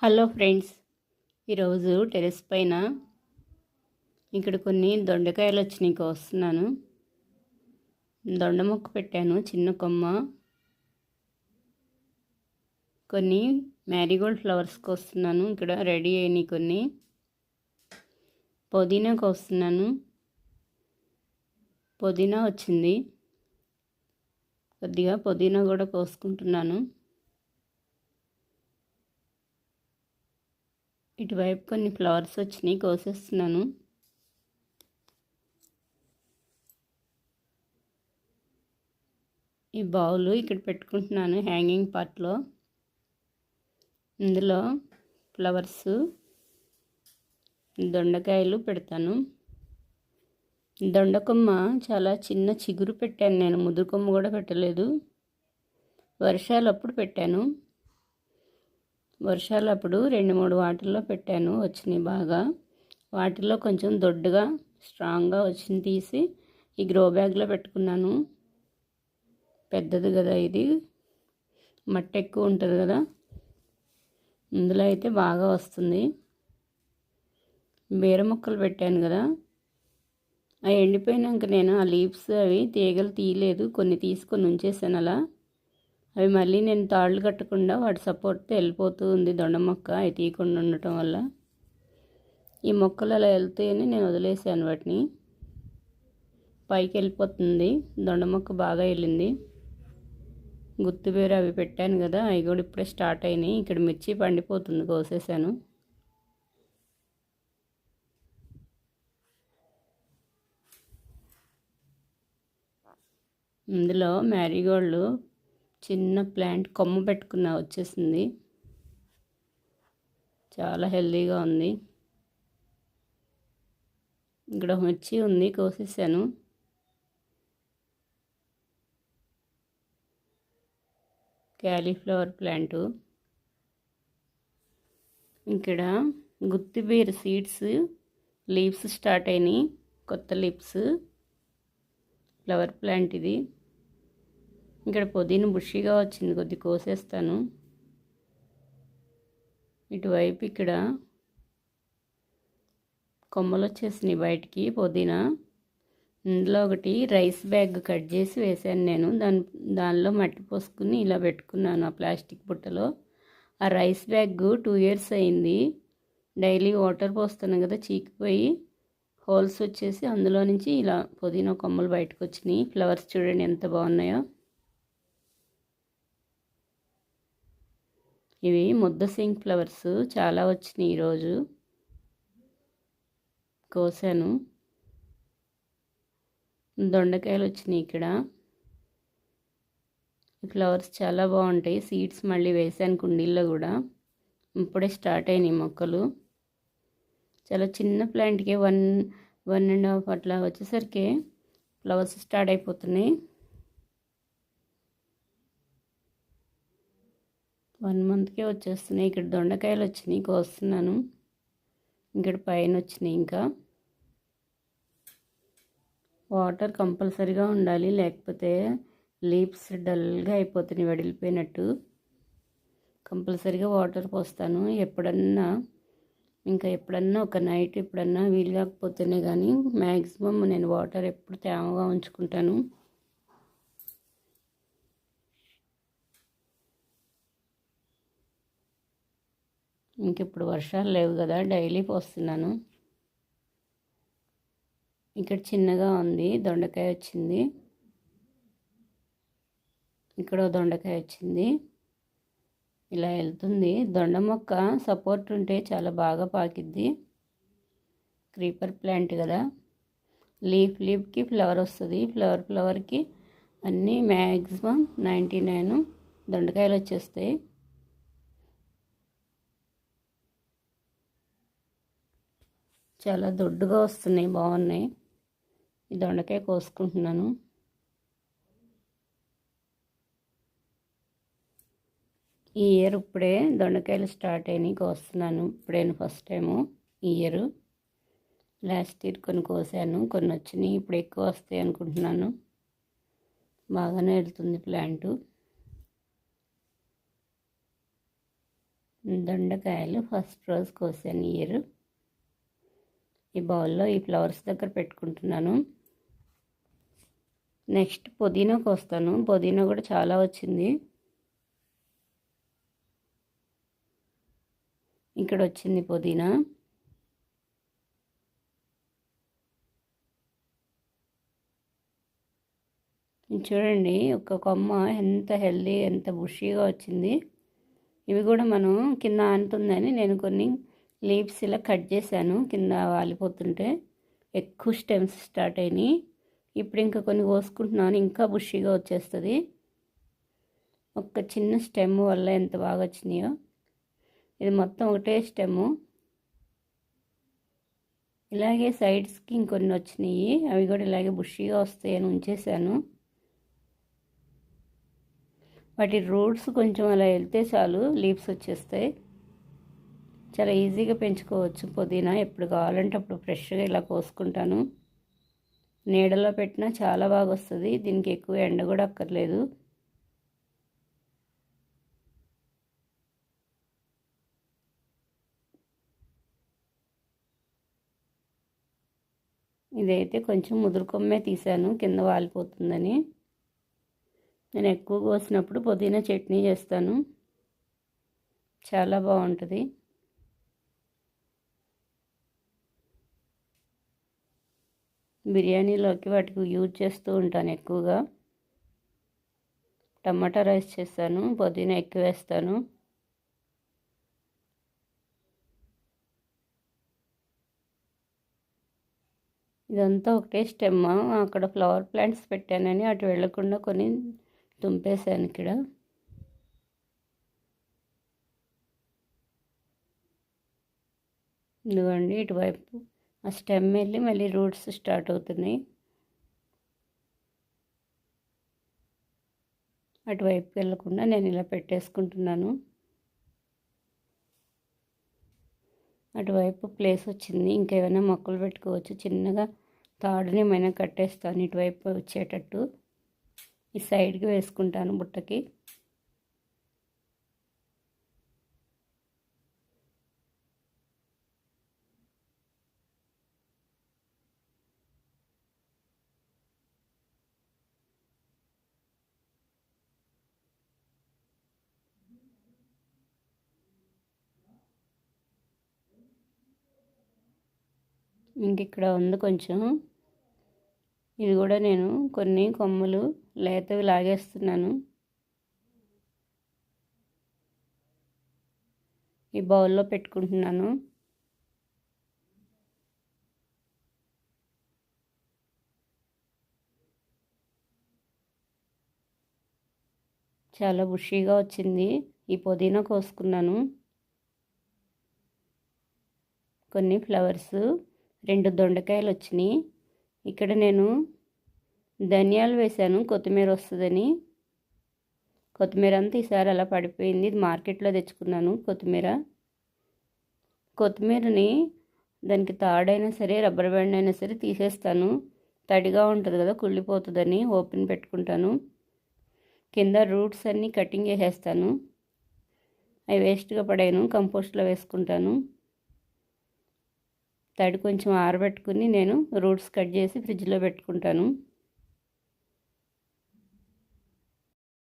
Hello friends, ఈరోజు terrace పైన ఇక్కడ కొన్ని దొండకాయలు వచ్చినాయి కోస్తున్నాను. దొండ మొక్క పెట్టాను, చిన్న కొమ్మ. కొన్ని మ్యారీగోల్డ్ ఫ్లవర్స్ కోస్తున్నాను. ఇక్కడ రెడీ అయినాయి కొన్ని. పుదీనా కోస్తున్నాను. పుదీనా వచ్చింది, కొద్దిగా పుదీనా కూడా కోసుకుంటున్నాను. ఇటువైపు కొన్ని ఫ్లవర్స్ వచ్చినాయి, కోసేస్తున్నాను. ఈ బౌల్ ఇక్కడ పెట్టుకుంటున్నాను హ్యాంగింగ్ పార్ట్లో. ఇందులో ఫ్లవర్స్, దొండకాయలు పెడతాను. దొండకొమ్మ చాలా చిన్న చిగురు పెట్టాను నేను, ముదురు కొమ్మ కూడా పెట్టలేదు. వర్షాలప్పుడు పెట్టాను. వర్షాలప్పుడు 2-3 వాటిల్లో పెట్టాను, వచ్చినాయి బాగా. వాటిల్లో కొంచెం దొడ్డుగా స్ట్రాంగ్గా వచ్చింది తీసి ఈ గ్రో బ్యాగ్లో పెట్టుకున్నాను. పెద్దది కదా ఇది, మట్టి ఎక్కువ ఉంటుంది కదా, ఇందులో అయితే బాగా వస్తుంది. బీర మొక్కలు పెట్టాను కదా, అవి ఎండిపోయినాక నేను ఆ లీవ్స్ అవి తీగలు తీయలేదు, కొన్ని తీసుకొని ఉంచేసాను అలా. అవి మళ్ళీ నేను తాళ్ళు కట్టకుండా వాటి సపోర్ట్తో వెళ్ళిపోతూ ఉంది దొండ మొక్క, అవి తీయకుండా ఉండటం వల్ల. ఈ మొక్కలు అలా వెళ్తాయని నేను వదిలేసాను వాటిని. పైకి వెళ్ళిపోతుంది దొండ మొక్క, బాగా వెళ్ళింది. గుత్తిబీర అవి పెట్టాను కదా, అవి కూడా ఇప్పుడే స్టార్ట్ అయినాయి. ఇక్కడ మిర్చి పండిపోతుంది, కోసేసాను. ఇందులో మ్యారీగోల్డ్ చిన్న ప్లాంట్ కొమ్మ పెట్టుకున్న వచ్చేసింది, చాలా హెల్తీగా ఉంది. ఇక్కడ మిర్చి ఉంది, కోసేసాను. Cauliflower plant. ఇక్కడ గుత్తిబీర సీడ్స్, లీవ్స్ స్టార్ట్ అయినాయి, కొత్త లీవ్స్. ఫ్లవర్ ప్లాంట్ ఇది. ఇక్కడ పుదీనా బుషిగా వచ్చింది, కొద్ది కోసేస్తాను. ఇటువైపు ఇక్కడ కొమ్మలు వచ్చేసినాయి బయటికి పుదీనా. ఇందులో ఒకటి రైస్ బ్యాగ్ కట్ చేసి వేసాను నేను, దానిలో మట్టి పోసుకుని ఇలా పెట్టుకున్నాను ఆ ప్లాస్టిక్ బుట్టలో. ఆ రైస్ బ్యాగ్ 2 years అయింది. డైలీ వాటర్ పోస్తాను కదా, చీకిపోయి హోల్స్ వచ్చేసి అందులో నుంచి ఇలా పుదీనా కొమ్మలు బయటకు వచ్చినాయి. ఫ్లవర్స్ చూడండి ఎంత బాగున్నాయో. ఇవి ముద్ద సింక్ ఫ్లవర్స్ చాలా వచ్చినాయి, ఈరోజు కోసాను. దొండకాయలు వచ్చినాయి ఇక్కడ. ఫ్లవర్స్ చాలా బాగుంటాయి. సీడ్స్ మళ్ళీ వేసాను కుండీల్లో కూడా, ఇప్పుడే స్టార్ట్ అయినాయి మొక్కలు. చాలా చిన్న ప్లాంట్కి 1.5 అట్లా వచ్చేసరికి ఫ్లవర్స్ స్టార్ట్ అయిపోతున్నాయి. 1 monthకే వచ్చేస్తున్నాయి. ఇక్కడ దొండకాయలు వచ్చినాయి, కోస్తున్నాను. ఇక్కడ పైన వచ్చినాయి. ఇంకా వాటర్ కంపల్సరీగా ఉండాలి, లేకపోతే లీవ్స్ డల్గా అయిపోతున్నాయి, వడిలిపోయినట్టు. కంపల్సరీగా వాటర్ పోస్తాను ఎప్పుడన్నా. ఎప్పుడన్నా ఒక నైట్ ఎప్పుడన్నా వీలు కాకపోతేనే కానీ మ్యాక్సిమం నేను వాటర్ ఎప్పుడు తేమగా ఉంచుకుంటాను. ఇప్పుడు వర్షాలు లేవు కదా, డైలీ పోస్తున్నాను. ఇక్కడ చిన్నగా ఉంది, దొండకాయ వచ్చింది. ఇక్కడ దొండకాయ వచ్చింది, ఇలా వెళ్తుంది. దొండ మొక్క సపోర్ట్ ఉంటే చాలా బాగా పాకిద్ది. క్రీపర్ ప్లాంట్ కదా, లీఫ్కి ఫ్లవర్ వస్తుంది. ఫ్లవర్కి అన్నీ మ్యాక్సిమం 99 దొండకాయలు వచ్చేస్తాయి. చాలా దొడ్డుగా వస్తున్నాయి, బాగున్నాయి. ఈ దొండకాయ కోసుకుంటున్నాను. ఈ ఇయర్ ఇప్పుడే దొండకాయలు స్టార్ట్ అయినాయి, కోస్తున్నాను. ఇప్పుడైనా ఫస్ట్ టైము ఈ ఇయర్. లాస్ట్ ఇయర్ కొన్ని కోసాను, కొన్ని వచ్చినాయి. ఇప్పుడు ఎక్కువ వస్తాయి అనుకుంటున్నాను. బాగానే వెళ్తుంది ప్లాంటు. దొండకాయలు ఫస్ట్ రోజు కోసాను ఇయర్. ఈ బౌల్లో ఈ ఫ్లవర్స్ దగ్గర పెట్టుకుంటున్నాను. నెక్స్ట్ పుదీనా కోస్తాను. పుదీనా కూడా చాలా వచ్చింది. ఇక్కడ వచ్చింది పుదీనా. చూడండి ఒక కొమ్మ ఎంత హెల్దీ, ఎంత బుషీగా వచ్చింది. ఇవి కూడా మనం కింద ఆనుతుందని నేను కొన్ని లీవ్స్ ఇలా కట్ చేశాను. కింద వాలిపోతుంటే ఎక్కువ స్టెమ్స్ స్టార్ట్ అయినాయి. ఇప్పుడు ఇంకా కొన్ని కోసుకుంటున్నాను, ఇంకా బుషీగా వచ్చేస్తుంది. ఒక చిన్న స్టెమ్ వల్ల ఎంత బాగా వచ్చినాయో. ఇది మొత్తం ఒకటే స్టెమ్ము. ఇలాగే సైడ్స్కి ఇంకొన్ని వచ్చినాయి, అవి కూడా ఇలాగే బుషీగా వస్తాయని ఉంచేసాను. వాటి రూట్స్ కొంచెం అలా వెళ్తే చాలు లీవ్స్ వచ్చేస్తాయి. చాలా ఈజీగా పెంచుకోవచ్చు పుదీనా. ఎప్పుడు కావాలంటే అప్పుడు ఫ్రెష్గా ఇలా కోసుకుంటాను. నీడలో పెట్టినా చాలా బాగా వస్తుంది. దీనికి ఎక్కువ ఎండ కూడా అక్కర్లేదు. ఇదైతే కొంచెం ముదురు కొమ్మే తీసాను, కింద వాలిపోతుందని. నేను ఎక్కువ కోసినప్పుడు పుదీనా చట్నీ చేస్తాను, చాలా బాగుంటుంది. బిర్యానీలోకి వాటికి యూజ్ చేస్తూ ఉంటాను ఎక్కువగా. టమాటా రైస్ చేస్తాను, పుదీనా ఎక్కువ వేస్తాను. ఇదంతా ఒకటే స్టెమ్. అక్కడ ఫ్లవర్ ప్లాంట్స్ పెట్టానని అటు వెళ్ళకుండా కొన్ని తుంపేశాను ఇక్కడ. ఇదిగోండి ఇటువైపు ఆ స్టెమ్ వెళ్ళి మళ్ళీ రూట్స్ స్టార్ట్ అవుతున్నాయి. అటువైపు వెళ్ళకుండా నేను ఇలా పెట్టేసుకుంటున్నాను. అటువైపు ప్లేస్ వచ్చింది, ఇంకేమైనా మొక్కలు పెట్టుకోవచ్చు. చిన్నగా తాడుని ఏమైనా కట్టేస్తాను ఇటువైపు వచ్చేటట్టు. ఈ సైడ్కి వేసుకుంటాను బుట్టకి. ఇంక ఇక్కడ ఉంది కొంచెం, ఇది కూడా నేను కొన్ని కొమ్మలు లేతవి లాగేస్తున్నాను. ఈ బౌల్లో పెట్టుకుంటున్నాను. చాలా బుషీగా వచ్చింది. ఈ పుదీనా కోసుకున్నాను. కొన్ని ఫ్లవర్స్, 2 దొండకాయలు వచ్చినాయి. ఇక్కడ నేను ధనియాలు వేశాను కొత్తిమీర వస్తుందని. కొత్తిమీర అంతా ఈసారి అలా పడిపోయింది. ఇది మార్కెట్లో తెచ్చుకున్నాను కొత్తిమీరని దానికి తాడైనా సరే రబ్బర్ బ్యాండ్ అయినా సరే తీసేస్తాను. తడిగా ఉంటుంది కదా, కుళ్ళిపోతుందని ఓపెన్ పెట్టుకుంటాను. కింద రూట్స్ అన్నీ కటింగ్ చేసేస్తాను. అవి వేస్ట్గా పడాను, కంపోస్ట్లో వేసుకుంటాను. తడి కొంచెం ఆరబెట్టుకుని నేను రూట్స్ కట్ చేసి ఫ్రిడ్జ్లో పెట్టుకుంటాను.